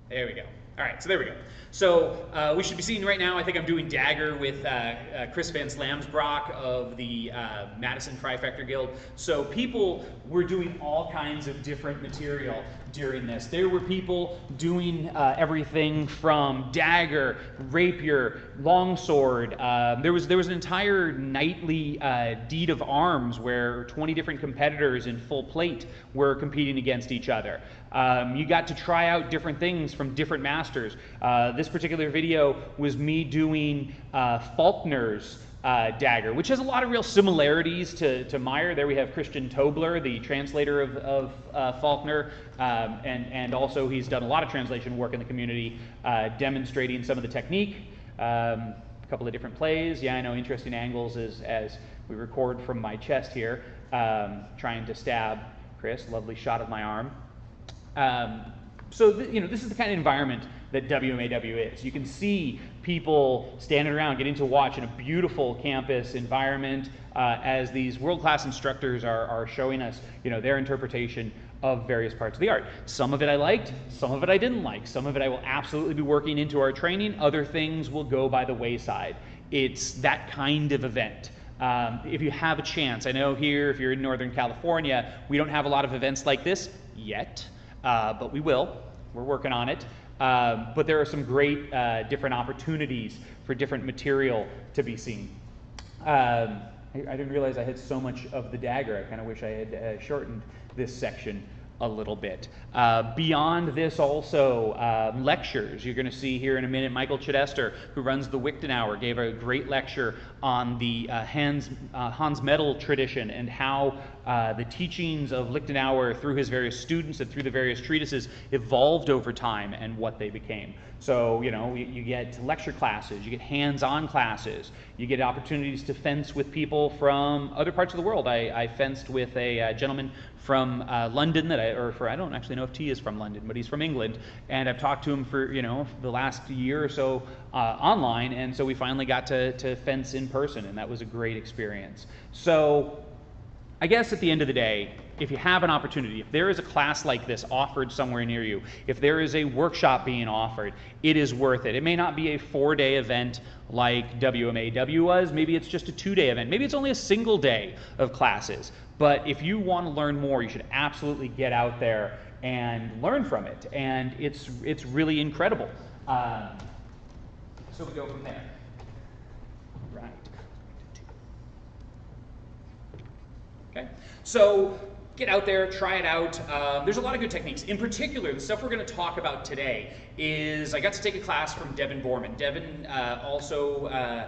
There we go. All right, so there we go. So we should be seeing right now, I think I'm doing Dagger with Chris Van Slamsbrock of the Madison Trifecta Guild. So people were doing all kinds of different material during this. There were people doing everything from dagger, rapier, longsword. There was an entire nightly deed of arms where 20 different competitors in full plate were competing against each other. You got to try out different things from different masters. This particular video was me doing Faulkner's dagger, which has a lot of real similarities to Meyer. There we have Christian Tobler, the translator of Faulkner, and also he's done a lot of translation work in the community, demonstrating some of the technique. A couple of different plays. Yeah, I know, interesting angles as we record from my chest here, trying to stab Chris. Lovely shot of my arm. So this is the kind of environment that WMAW is. You can see people standing around getting to watch in a beautiful campus environment as these world-class instructors are showing us their interpretation of various parts of the art. Some of it I liked, some of it I didn't like. Some of it I will absolutely be working into our training. Other things will go by the wayside. It's that kind of event. If you have a chance, I know here, if you're in Northern California, we don't have a lot of events like this yet. But we will. We're working on it. But there are some great different opportunities for different material to be seen. I didn't realize I had so much of the dagger. I kind of wish I had shortened this section a little bit. Beyond this also, lectures. You're going to see here in a minute Michael Chidester, who runs the Wichton Hour, gave a great lecture on the Hans Medal tradition and how the teachings of Lichtenauer through his various students and through the various treatises evolved over time and what they became. So, you get lecture classes, you get hands-on classes, you get opportunities to fence with people from other parts of the world. I fenced with a gentleman from London I don't actually know if T is from London, but he's from England, and I've talked to him for, the last year or so online, and so we finally got to fence in person, and that was a great experience. So I guess at the end of the day, if you have an opportunity, if there is a class like this offered somewhere near you, if there is a workshop being offered, it is worth it. It may not be a 4-day event like WMAW was. Maybe it's just a 2-day event. Maybe it's only a single day of classes. But if you want to learn more, you should absolutely get out there and learn from it. And it's really incredible. So we go from there. Right. Okay, so get out there, try it out. There's a lot of good techniques. In particular, the stuff we're going to talk about today is, I got to take a class from Devon Borman. Devon also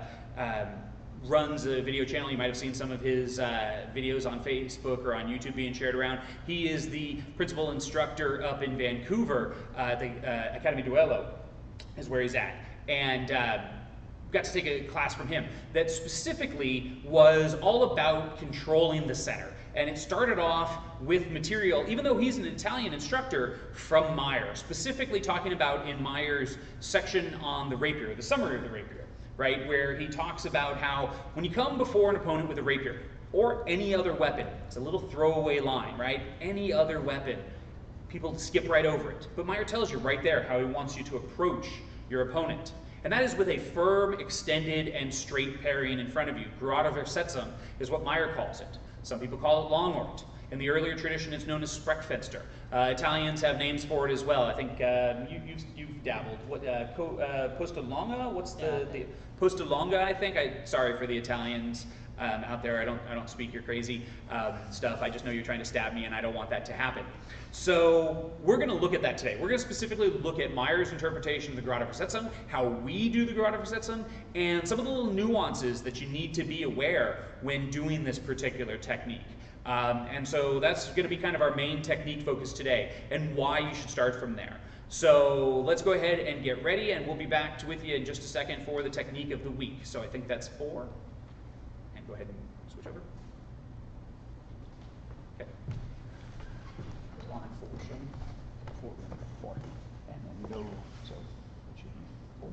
runs a video channel. You might have seen some of his videos on Facebook or on YouTube being shared around. He is the principal instructor up in Vancouver, the Academy Duello is where he's at. And got to take a class from him that specifically was all about controlling the center. And it started off with material, even though he's an Italian instructor, from Meyer, specifically talking about in Meyer's section on the rapier, the summary of the rapier, right, where he talks about how when you come before an opponent with a rapier or any other weapon, it's a little throwaway line, right, any other weapon, people skip right over it. But Meyer tells you right there how he wants you to approach your opponent. And that is with a firm, extended, and straight parrying in front of you. Gerade Versetzung is what Meyer calls it. Some people call it Longort. In the earlier tradition, it's known as Sprechfenster. Italians have names for it as well. I think you've dabbled. What Postalonga? What's the Postalonga? I think. Sorry for the Italians out there. I don't speak your crazy stuff. I just know you're trying to stab me, and I don't want that to happen. So we're going to look at that today. We're going to specifically look at Meyer's interpretation of the Gerade Versetzung, how we do the Gerade Versetzung, and some of the little nuances that you need to be aware when doing this particular technique. And so that's going to be kind of our main technique focus today, and why you should start from there. So let's go ahead and get ready, and we'll be back with you in just a second for the technique of the week. So I think that's 4. And go ahead and switch over. Okay. Line 4, and then go. So it should be 4.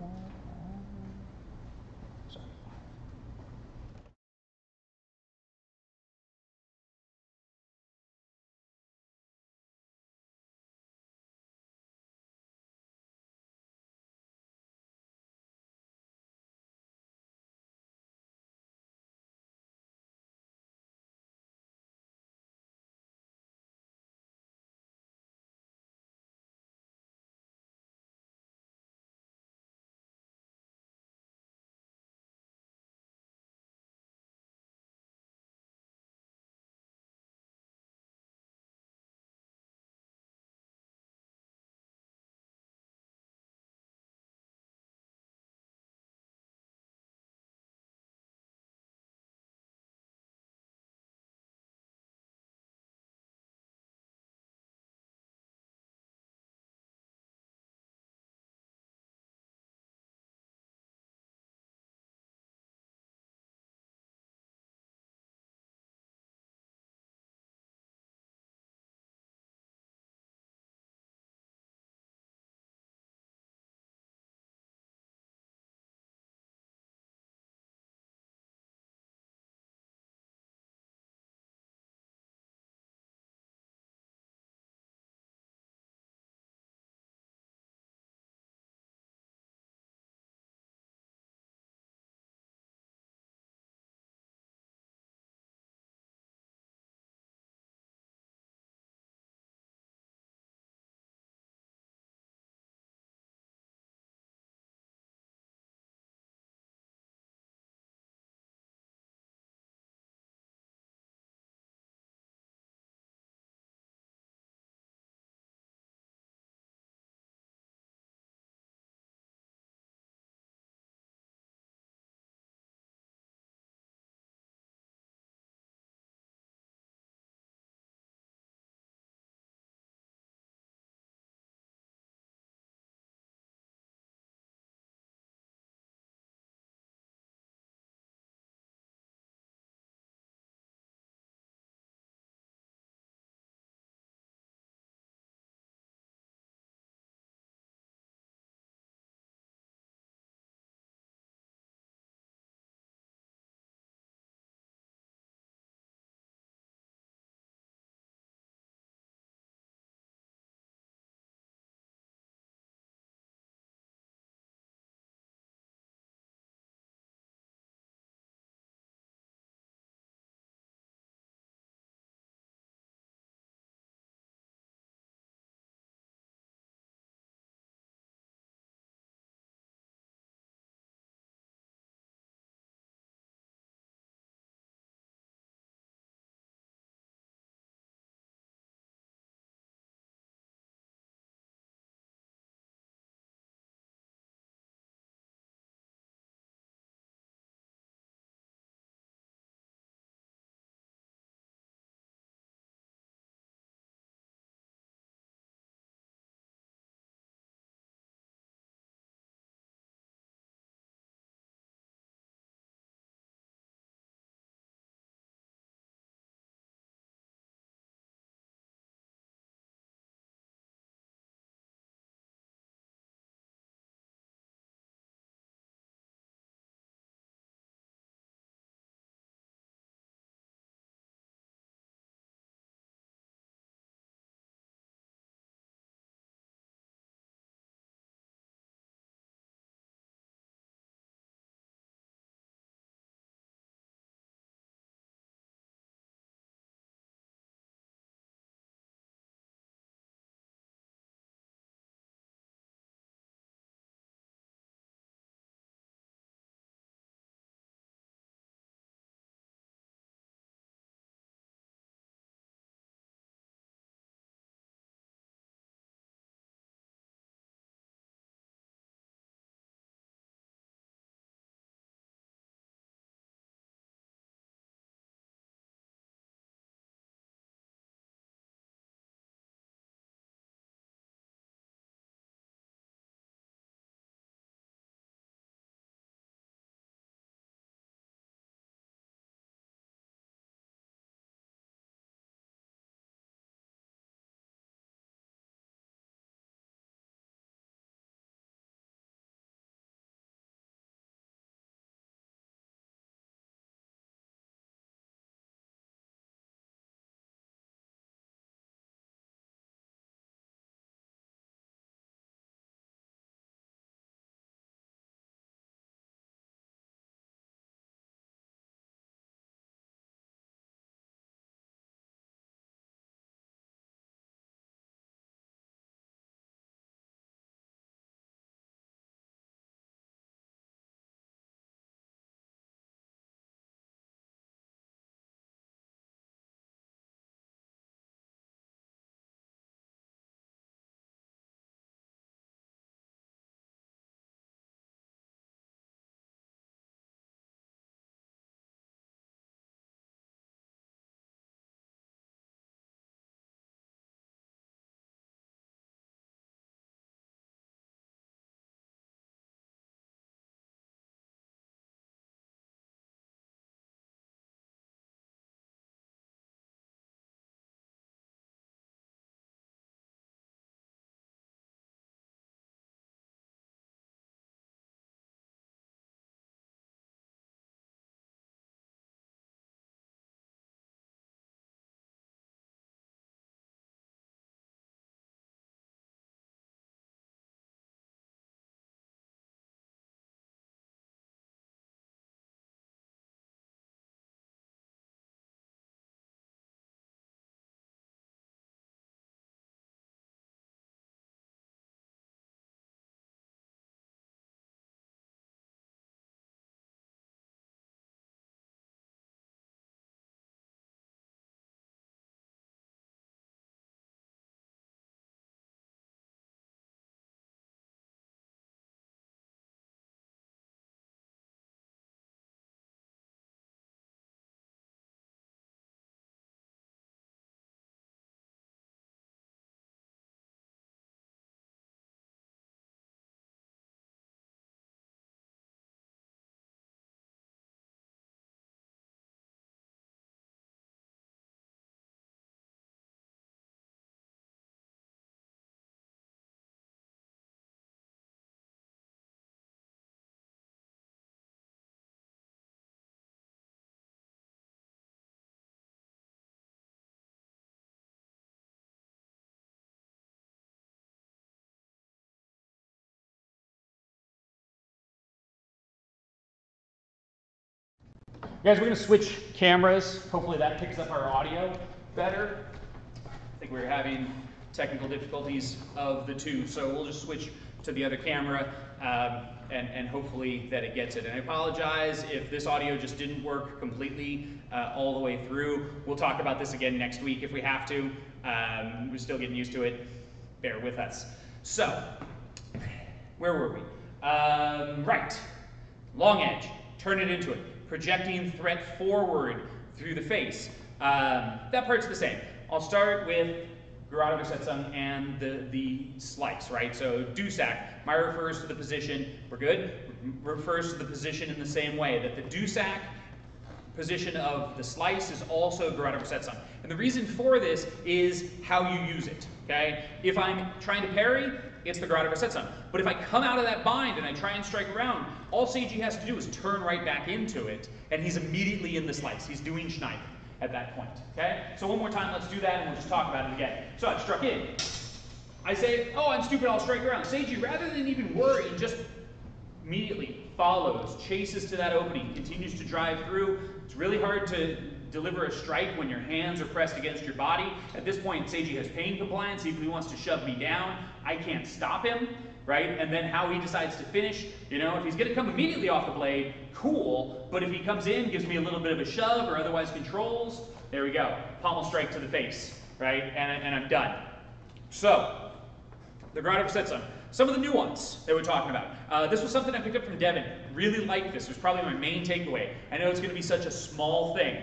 Guys, we're going to switch cameras. Hopefully that picks up our audio better. I think we're having technical difficulties of the two, so we'll just switch to the other camera and hopefully that it gets it. And I apologize if this audio just didn't work completely all the way through. We'll talk about this again next week if we have to. We're still getting used to it. Bear with us. So, where were we? Right. Long edge. Turn it into it. Projecting threat forward through the face. That part's the same. I'll start with Geradübersetzung and the slice, right? So Dusak, Meyer refers to the position, we're good? Refers to the position in the same way that the Dusak position of the slice is also Geradübersetzung. And the reason for this is how you use it, okay? If I'm trying to parry, it's the Geradübersetzung. But if I come out of that bind and I try and strike around, all Seiji has to do is turn right back into it, and he's immediately in the slice. He's doing Schneider at that point, okay? So one more time, let's do that, and we'll just talk about it again. So I've struck in. I say, oh, I'm stupid, I'll strike around. Seiji, rather than even worry, just immediately follows, chases to that opening, continues to drive through. It's really hard to deliver a strike when your hands are pressed against your body. At this point, Seiji has pain compliance. If he wants to shove me down, I can't stop him, right? And then how he decides to finish, you know, if he's gonna come immediately off the blade, cool, but if he comes in, gives me a little bit of a shove or otherwise controls, there we go, pommel strike to the face, right? And I'm done. So, the Geradübersetzung. Some of the nuance that we're talking about. This was something I picked up from Devon. Really liked this. It was probably my main takeaway. I know it's going to be such a small thing.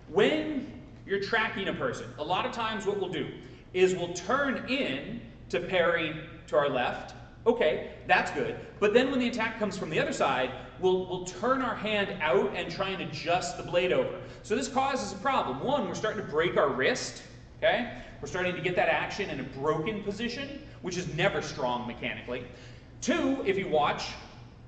When you're tracking a person, a lot of times what we'll do is we'll turn in to parry to our left. Okay, that's good. But then when the attack comes from the other side, we'll turn our hand out and try and adjust the blade over. So this causes a problem. One, we're starting to break our wrist. Okay? We're starting to get that action in a broken position, which is never strong mechanically. Two, if you watch,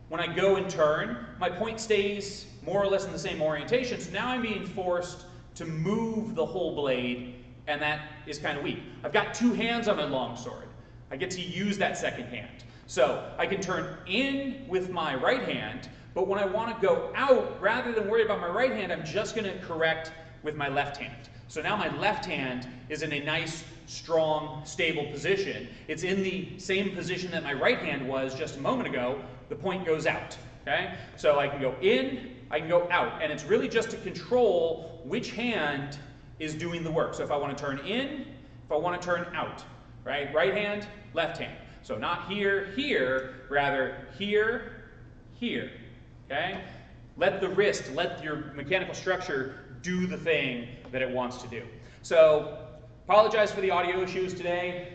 when I go and turn, my point stays more or less in the same orientation, so now I'm being forced to move the whole blade, and that is kind of weak. I've got two hands on my longsword. I get to use that second hand. So I can turn in with my right hand, but when I want to go out, rather than worry about my right hand, I'm just going to correct with my left hand. So now my left hand is in a nice, strong, stable position. It's in the same position that my right hand was just a moment ago. The point goes out, okay? So I can go in, I can go out, and it's really just to control which hand is doing the work. So if I want to turn in, if I want to turn out, right? Right hand, left hand. So not here, here, rather here, here, okay? Let the wrist, let your mechanical structure do the thing that it wants to do. So, apologize for the audio issues today.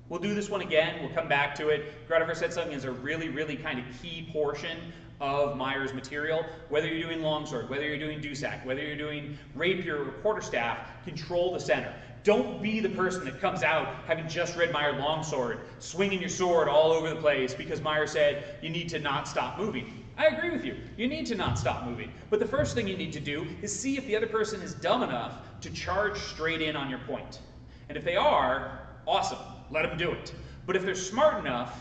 We'll do this one again. We'll come back to it. Geradübersetzung is a really, really kind of key portion of Meyer's material. Whether you're doing longsword, whether you're doing Dusak, whether you're doing rapier or quarterstaff, control the center. Don't be the person that comes out having just read Meyer longsword, swinging your sword all over the place because Meyer said you need to not stop moving. I agree with you. You need to not stop moving. But the first thing you need to do is see if the other person is dumb enough to charge straight in on your point. And if they are, awesome. Let them do it. But if they're smart enough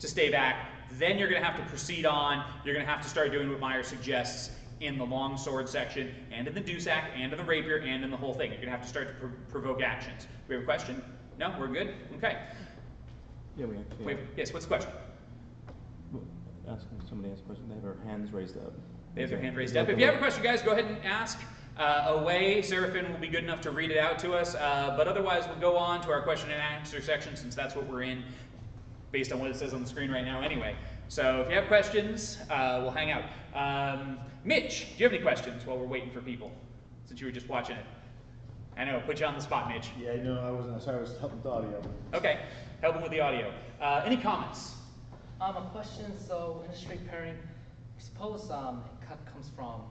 to stay back, then you're going to have to proceed on. You're going to have to start doing what Meyer suggests in the longsword section, and in the Dusak, and in the rapier, and in the whole thing. You're going to have to start to provoke actions. We have a question? No? We're good? Okay. Yeah, we actually have. Yes, what's the question? Somebody asked a question. They have their hands raised up. They have their hand raised up. If you have a question, guys, go ahead and ask away. Seraphin will be good enough to read it out to us. But otherwise, we'll go on to our question and answer section since that's what we're in based on what it says on the screen right now anyway. So if you have questions, we'll hang out. Mitch, do you have any questions while we're waiting for people? Since you were just watching it. I know, put you on the spot, Mitch. Yeah, no, I wasn't. Sorry, I was helping with the audio. Okay, helping with the audio. Any comments? A question, so in the straight pairing, suppose a cut comes from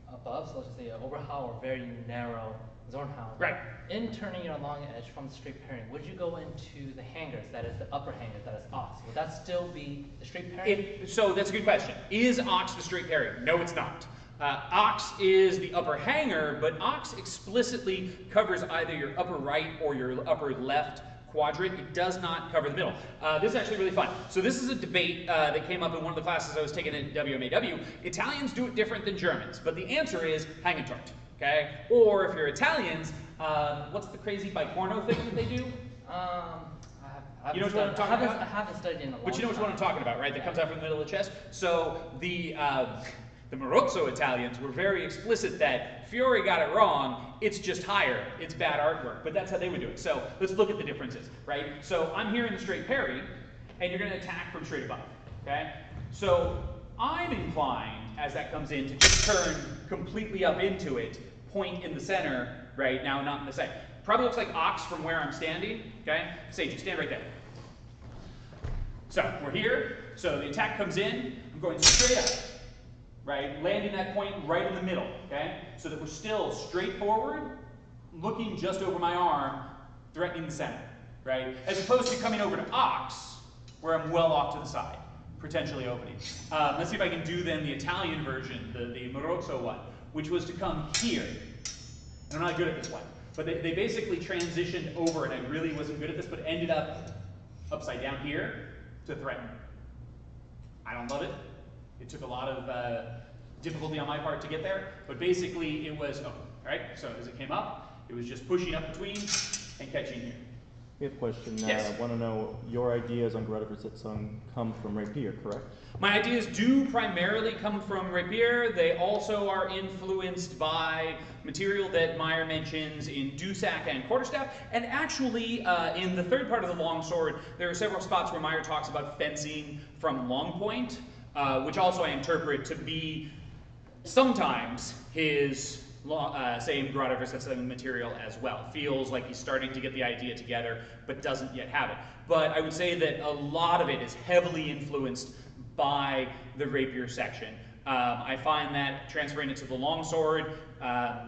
above, so let's just say an overhaul or very narrow Zornhauen. Right. In turning your long edge from the straight pairing, would you go into the hangers, that is the upper hanger, that is ox? Would that still be the straight pairing? So that's a good question. Is ox the straight pairing? No, it's not. Ox is the upper hanger, but ox explicitly covers either your upper right or your upper left quadrant. It does not cover the middle. This is actually really fun. So this is a debate that came up in one of the classes I was taking at WMAW. Italians do it different than Germans, but the answer is Hangentort, okay? Or if you're Italians, what's the crazy bicorno thing that they do? I You know which one I'm talking about? I haven't studied in a long time. But you know which one I'm talking about, right? That comes out from the middle of the chest. So the Marozzo Italians were very explicit that Fiore got it wrong. It's just higher. It's bad artwork. But that's how they would do it. So let's look at the differences, right? So I'm here in the straight parry, and you're going to attack from straight above, okay? So I'm inclined, as that comes in, to just turn completely up into it, point in the center, right? Now not in the second. Probably looks like ox from where I'm standing, okay? Sage, stand right there. So we're here. So the attack comes in. I'm going straight up, right? Landing that point right in the middle, okay? So that we're still straight forward, looking just over my arm, threatening the center, right? As opposed to coming over to ox, where I'm well off to the side, potentially opening. Let's see if I can do then the Italian version, the Marozzo one, which was to come here. And I'm not good at this one. But they basically transitioned over, and I really wasn't good at this, but ended up upside down here to threaten. I don't love it. It took a lot of difficulty on my part to get there, but basically it was open, right? So as it came up, it was just pushing up between and catching here. We have a question. Yes. I want to know, your ideas on Greta Versitzung come from Rapier, correct? My ideas do primarily come from Rapier. They also are influenced by material that Meyer mentions in Dusak and Quarterstaff. And actually, in the third part of the Longsword, there are several spots where Meyer talks about fencing from long point, which also I interpret to be sometimes his same Greta Versitzung material as well. Feels like he's starting to get the idea together, but doesn't yet have it. But I would say that a lot of it is heavily influenced by the Rapier section. I find that transferring it to the Longsword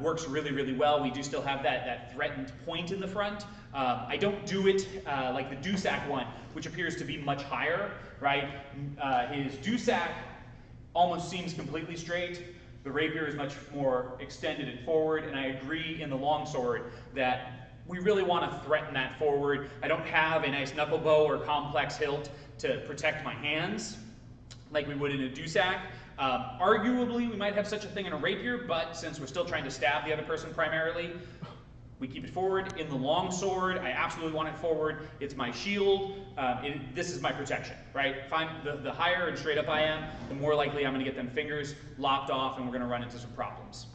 works really, really well. We do still have that threatened point in the front. I don't do it like the Dusak one, which appears to be much higher, right? His Dusak almost seems completely straight. The Rapier is much more extended and forward, and I agree in the Longsword that we really want to threaten that forward. I don't have a nice knuckle bow or complex hilt to protect my hands like we would in a Dusak. Arguably, we might have such a thing in a Rapier, but since we're still trying to stab the other person primarily, we keep it forward. In the Longsword, I absolutely want it forward. It's my shield. This is my protection, right? The higher and straight up I am, the more likely I'm going to get them fingers locked off, and we're going to run into some problems.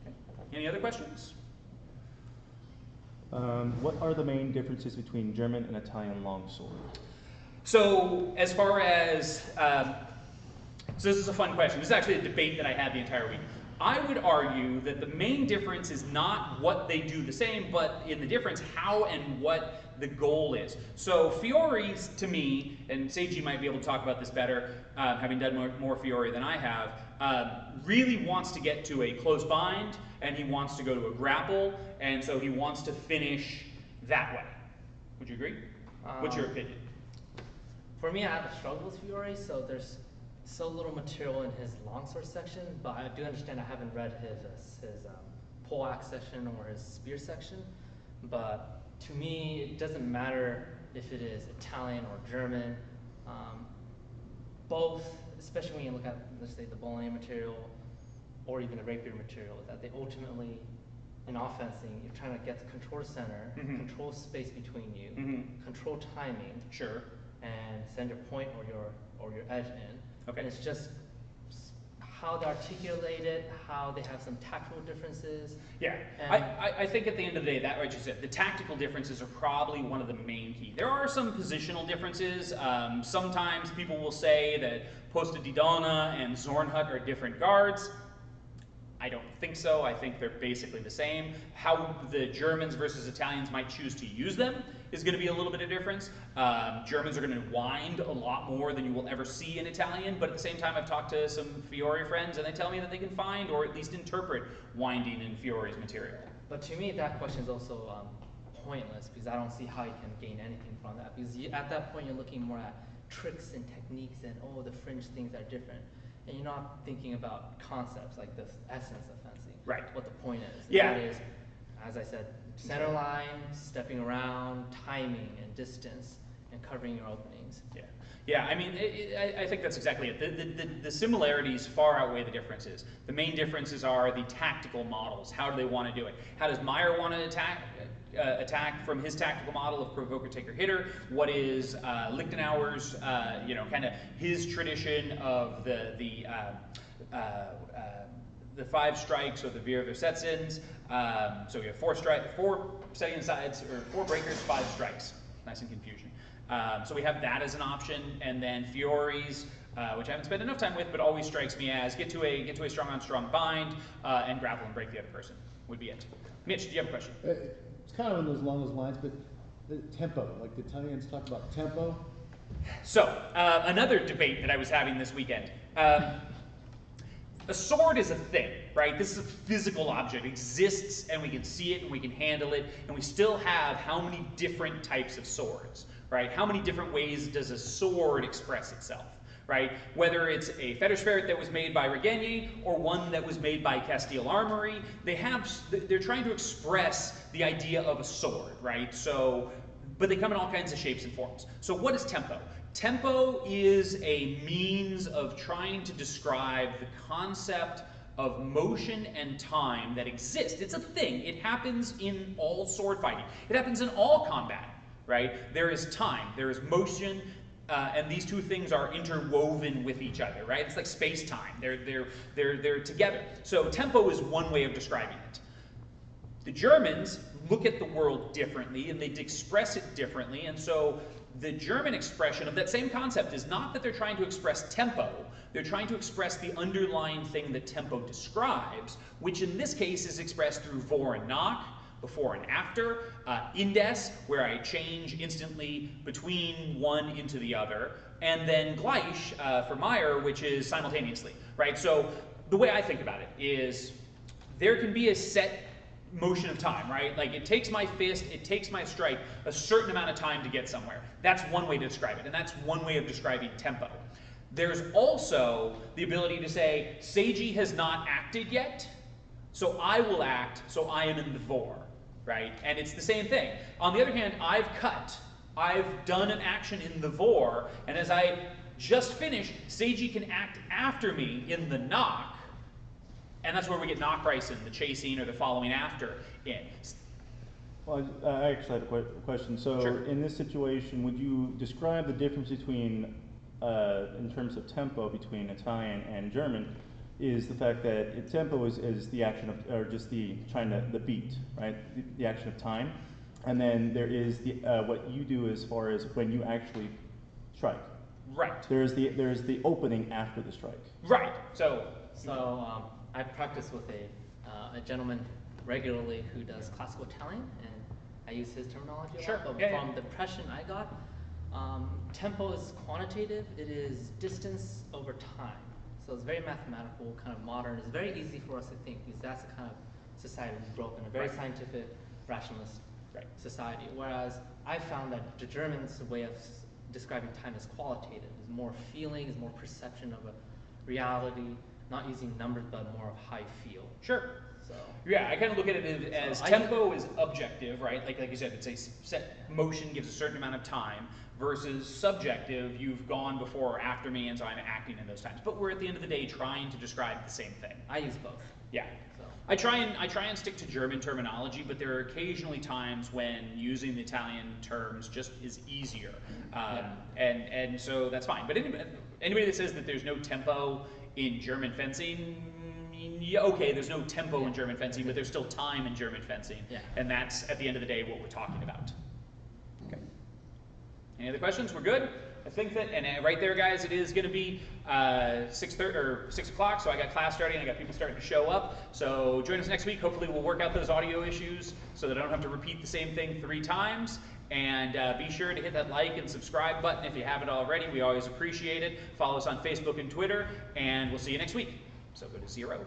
Okay. Any other questions? What are the main differences between German and Italian longsword? So as far as, so this is a fun question. This is actually a debate that I had the entire week. I would argue that the main difference is not what they do the same, but in the difference, how and what the goal is. So Fiore, to me, and Seiji might be able to talk about this better, having done more Fiore than I have, really wants to get to a close bind, and he wants to go to a grapple, and so he wants to finish that way. Would you agree? What's your opinion? For me, I have a struggle with Fiore, so there's so little material in his longsword section, but I do understand I haven't read his poleaxe section or his spear section. But to me, it doesn't matter if it is Italian or German. Both, especially when you look at, let's say, the bowline material or even the rapier material, that they ultimately, in offensing, you're trying to get the control center, control space between you, control timing, sure, and send your point or your edge in. Okay. And it's just how they articulate it, how they have some tactical differences. Yeah, I think at the end of the day, that what you said, the tactical differences are probably one of the main key. There are some positional differences. Sometimes people will say that Posta di Donna and Zornhut are different guards. I don't think so. I think they're basically the same. How the Germans versus Italians might choose to use them is going to be a little bit of difference. Germans are going to wind a lot more than you will ever see in Italian, but at the same time I've talked to some Fiore friends and they tell me that they can find or at least interpret winding in Fiore's material. But to me that question is also pointless because I don't see how you can gain anything from that, because at that point you're looking more at tricks and techniques and the fringe things are different. And you're not thinking about concepts like the essence of fencing. Right. What the point is. Yeah. That is, as I said, center line, stepping around, timing and distance, and covering your openings. Yeah. Yeah, I mean, I think that's exactly it. The similarities far outweigh the differences. The main differences are the tactical models. How do they want to do it? How does Meyer want to attack from his tactical model of provoker, taker, hitter? What is Lichtenauer's, kind of his tradition of the 5 strikes or the Wehrversetzens? So we have 4 setting asides, or 4 breakers, 5 strikes. Nice and confusion. So we have that as an option, and then Fiore's, which I haven't spent enough time with, but always strikes me as get to a strong on strong bind, and grapple and break the other person would be it. Mitch, do you have a question? It's kind of along those lines, but the tempo, like the Italians talk about tempo. So another debate that I was having this weekend. A sword is a thing, right? This is a physical object. It exists, and we can see it, and we can handle it, and we still have how many different types of swords, right? How many different ways does a sword express itself, right? Whether it's a fetish ferret that was made by Regenier or one that was made by Castile Armory, they're trying to express the idea of a sword, right? So, but they come in all kinds of shapes and forms. So what is tempo? Tempo is a means of trying to describe the concept of motion and time that exists. It's a thing. It happens in all sword fighting. It happens in all combat, right? There is time, there is motion, and these two things are interwoven with each other, right? It's like space-time. They're together. So tempo is one way of describing it. The Germans look at the world differently, and they express it differently, and so the German expression of that same concept is not that they're trying to express tempo, they're trying to express the underlying thing that tempo describes, which in this case is expressed through vor and nach, before and after, indes, where I change instantly between one into the other, and then gleich for Meyer, which is simultaneously, right? So the way I think about it is there can be a set motion of time, right? Like it takes my fist, it takes my strike a certain amount of time to get somewhere. That's one way to describe it, and that's one way of describing tempo. There's also the ability to say, Seiji has not acted yet, so I will act, so I am in the vor, right? And it's the same thing. On the other hand, I've cut, I've done an action in the vor, and as I just finished, Seiji can act after me in the knock, and that's where we get Nachreisen, the chasing or the following after in. Well, I actually had a question. So Sure. in this situation, would you describe the difference between, in terms of tempo between Italian and German, is the fact that tempo is the action of, or just the beat, right? The action of time. And then there is the what you do as far as when you actually strike. Right. There's the opening after the strike. Right. So I practice with a gentleman regularly who does classical Italian, and I use his terminology a Sure. lot. But Yeah, from yeah. the impression I got, tempo is quantitative. It is distance over time. So it's very mathematical, kind of modern. It's very easy for us to think because that's the kind of society we grew up in, a very Right. scientific, rationalist Right. society. Whereas I found that the Germans' way of describing time is qualitative. It's more feeling, it's more perception of a reality. Not using numbers, but more of high feel. Sure. So Yeah, I kind of look at it as So tempo is objective, right? Like you said, it's a set motion, gives a certain amount of time, versus subjective, you've gone before or after me, and so I'm acting in those times. But we're at the end of the day trying to describe the same thing. I use both. Yeah. So I try and stick to German terminology, but there are occasionally times when using the Italian terms just is easier, and so that's fine. But anybody that says that there's no tempo in German fencing, yeah, okay, there's no tempo in German fencing, but there's still time in German fencing, and that's at the end of the day what we're talking about. Okay. Any other questions? We're good. I think that, and right there, guys, it is going to be 6:30 or 6 o'clock. So I got class starting. I got people starting to show up. So join us next week. Hopefully, we'll work out those audio issues so that I don't have to repeat the same thing 3 times. And be sure to hit that like and subscribe button if you haven't already. We always appreciate it. Follow us on Facebook and Twitter, and we'll see you next week. So go to 0.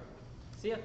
see ya.